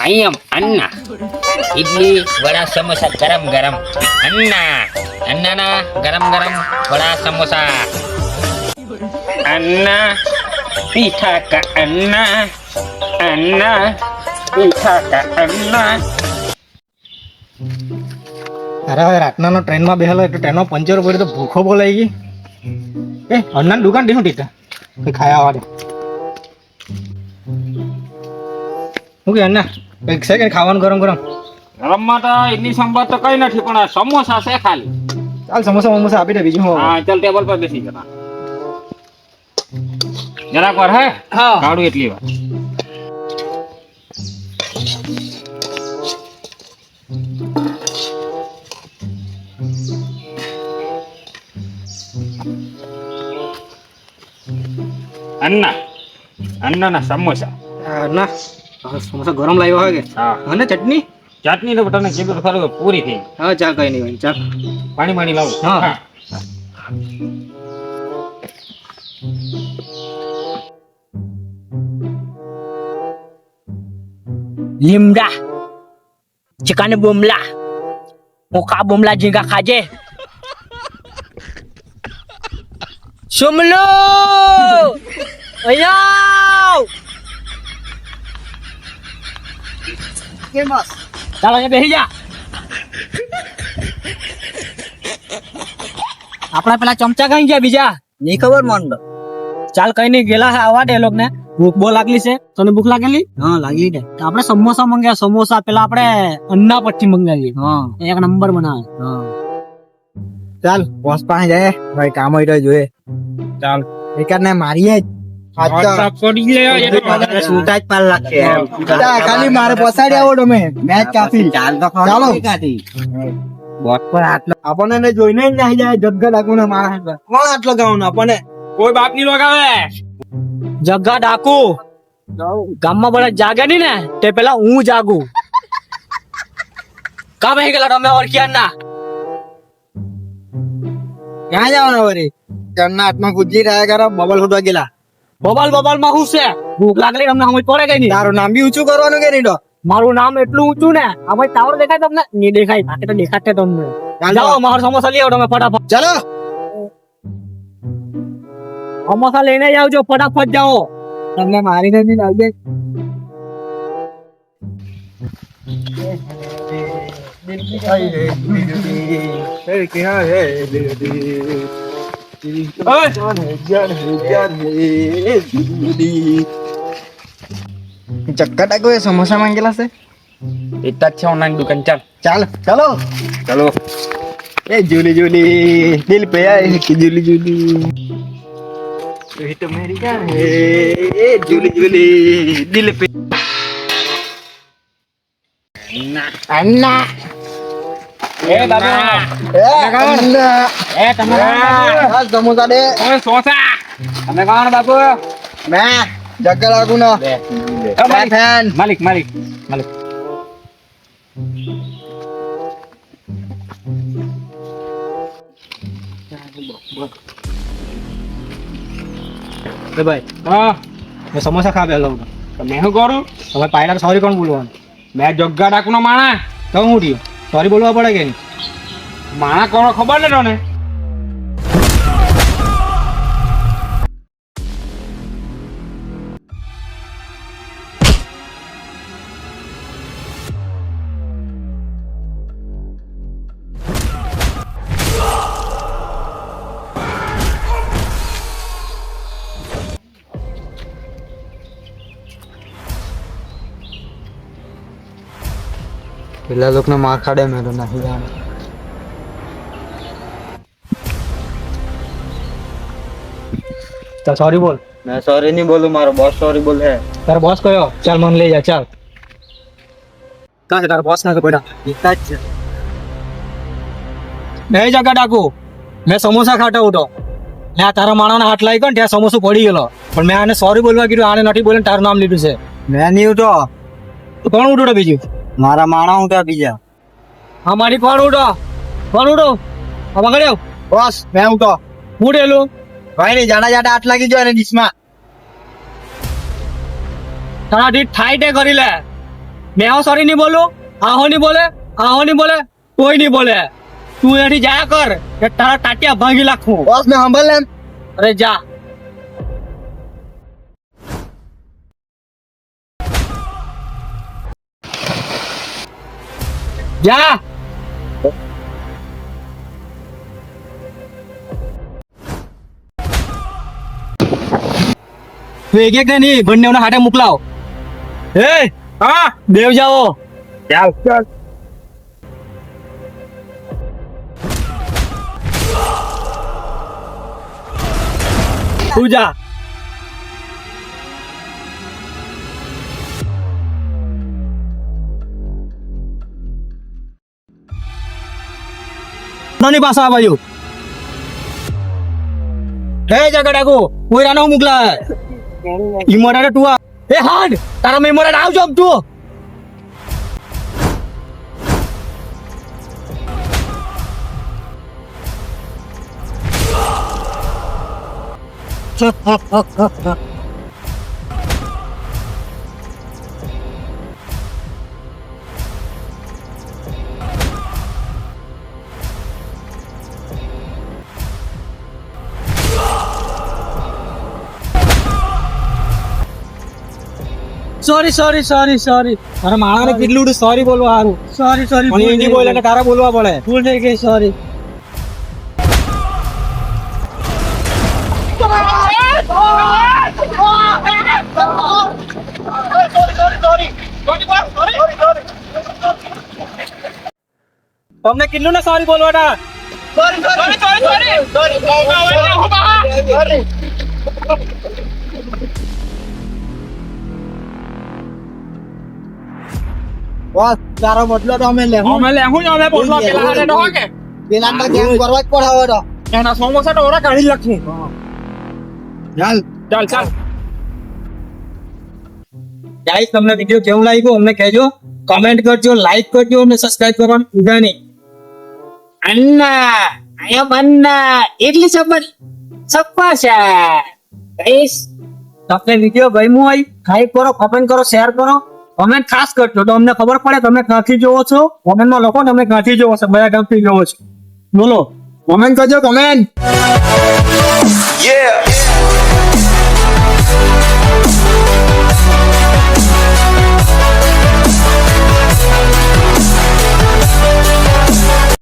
આયમ અન્ના ઇડલી વડા સમોસા ગરમ ગરમ અન્નાના ગરમ ગરમ વડા સમોસા અન્ના પીઠા કા અન્ના પીઠા કા અન્ના. અરે હવે રાતના ટ્રેનમાં બેહેલો એટલે ટ્રેનમાં પંચર પડ્યું તો ભૂખો બોલાઈ ગઈ. અન્નાની દુકાન દેખું ટીટા કઈ ખાયા આવવા દે. શું કે અન્ના કઈક છે કે ખાવાનું ગરમ ગરમ? ગરમમાં તો ઇડલી સંભાર તો કઈ નથી પણ આ સમોસા છે ખાલી. ચાલ સમોસા મમોસા આપી દે બીજું હું. હા ચાલ ટેબલ પર બેસી જતા જરાક વાર હે હા કાઢું એટલી વાર. અન્નાના સમોસા. અન્ના સમોસા ગરમ લાવ્યો હોય કે? હા અને ચટણી ચટણી તો તને કીધું તો ખરું પૂરી થઈ. હા ચાલ કઈ નહીં ભાઈ ચાલ પાણી લાવું. હા. લીમડા ચિકન બોમલા ઓકા બોમલા ઝીંગા ખાજે સુમલો અયો ચાલો અહીંયા બેસી જા. આપણા પેલા ચમચા કઈ ગયા બીજા નહીં ખબર મને. ચાલ કઈ નહીં ગયેલા હે આવા દે લોક ને. ભૂખ બહુ લાગલી છે. તને ભૂખ લાગેલી? હા લાગી ને. આપણે સમોસા મંગાવ્યા સમોસા પેલા આપણે અન્ના પરથી મંગાવીએ. હા એક નંબર બનાવે. હા ચાલ બોસ પાસે જાય ભાઈ કામ હોય તો જોઈએ. ચાલ એકાદ ને મારીએ ખાલી મારે પસાડી આવો તમે મેચ કાફી. ચાલો બોસ પર આટલો આપણને જોઈને જ નાહી જાય જગ્ગા ડાકુ ને મારા કોણ આટલો ગાઉન આપણને કોઈ બાપ ની લગાવે. જગ્ગા ડાકુ ગામમાં બધા જાગે નહીં ને તે પેલા હું જાગું. કા ભાઈ ગયેલા તમે ઓળખ્યા ના? ક્યાં જવાના વળી? ઘરના હાથમાં ગુજી રહ્યા કરો બબલ ફૂટવા ગયેલા. બબાલ માં શું છે? ભૂખ લાગલી તમને સમજ પડે કઈ નહીં. તારું નામ બી ઊંચું કરવાનું કે નહીં તો? મારું નામ એટલું ઊંચું ને આ ટાવર દેખાય તમને? નહીં દેખાય. બાકી તો દેખાશે તમને. જાઓ મારો સમોસા લઈ આવો તમે ફટાફટ. ચાલો સમોસા લઈને આવજો ફટાફટ જાઓ. તમને મારીને બી લાવજે. ચક્કા ટાકો એ સમોસા માંગેલા છે. એટલા જ છે ઓનલાઈન દુકાન. ચાલ ચાલ ચાલો ચલો. એ જુલી જુલી દિલ पे आए कि जूली जूली ये तो मेरी जान है ए जूली जूली दिल पे अन्ना એ બાબુ अन्ना એ તમે આ સમોસા દે ઓય સોસા તમે કોણ બાપુ? મે જગ્ગા લાગુ ના ફેન માલિક એ ભાઈ હા મેં સમોસા ખા બેલો તો મેં શું કરું? હવે પાયડા સોરી કોણ બોલવાનું? મેં જગ્ગા ડાકુ નો માણા. તો હું થયું સોરી બોલવા પડે કે નહીં? માણા કોણ ખબર ને તને? પેલા લોકોને માર ખાડે મેં તો નાખી જાણ. ચાલ સોરી બોલ. मैं सॉरी नहीं बोलूं, मारो बॉस सॉरी बोल है. તારો બોસ કયો? ચાલ મને લઈ જા ચાલ. કાં છે તારો બોસ ના બેટા? इतना જ છે. બે જગા ડાકુ મેં સમોસા ખાતો હતો ને આ તારા માણાના હાથ લાગી ગયો ને ત્યાં સમોસું પડી ગયેલો પણ મેં આને સોરી બોલવા કીધું આને નથી બોલીને તારું નામ લીધું છે. मैं नहीं उठो, તો કોણ ઉઠો બીજું? मारा माना उठा बीजा. હા મારી કોણ ઉઠો હવે કર્યો बॉस मैं उठो. હું ડેલું भाई नहीं जाना जाटा हाथ लगी जो डिश में. તારા ઠીક થાય તે કરી લે મેં સોરી નહીં બોલું, આહો નહીં બોલે, આહો નહીં બોલે, કોઈ નહીં બોલે. તું એથી જાયા કર કે તારા ટાટિયા ભાંગી નાખું. બોસ મેં સાંભળ લે અરે જા. જા. તું એક એક નહીં બંને હાથે મોકલાવ. એ હા દેવ જાઓ. ચાલ ચાલ તું જા. નાની પાસે આ બાજુ. હે જગડાકો કોઈ રાનો મોકલા. ઈમોડા તું આ. એ હાડ તારા મેં ઈમોડા આવજો તું. Sorry sorry sorry sorry. તારા માણાને કેટલું સોરી બોલવા હારું. Sorry sorry. મને હિન્દી બોલે ને તારા બોલવા પડે. ભૂલ થઈ ગઈ સોરી. તમને કેટલું ને સોરી બોલવાના. બોસ તારો બદલો તો અમે લેવું અમે લેહું ને અમે બોલવા પેલા હારે ન હોય કે પેલા તો ગેમ કરવા જ પડે હવે તો એના સમોસા તો ઓરા કાઢી લખું. ચાલ ચાલ ચાલ. ગાઈસ તમને વિડિયો કેવું લાગ્યું અમને કહેજો, કમેન્ટ કરજો, લાઈક કરજો અને સબસ્ક્રાઇબ કરવાનું ભૂલતા નહીં. અન્ના આયા બન્ના એટલી સબર સપ્પાશા. ગાઈસ તમને વિડિયો ગમ્યો હોય લાઈક કરો, કમેન્ટ કરો, શેર કરો, કમેન્ટ ખાસ કરજો તો અમને ખબર પડે તમે ક્યાંથી જોવો છો. કોમેન્ટમાં લખો તમે ક્યાંથી જોવો છો, કયા ગામથી જોવો છો. બોલો કોમેન્ટ કરજો, કમેન્ટ. yeah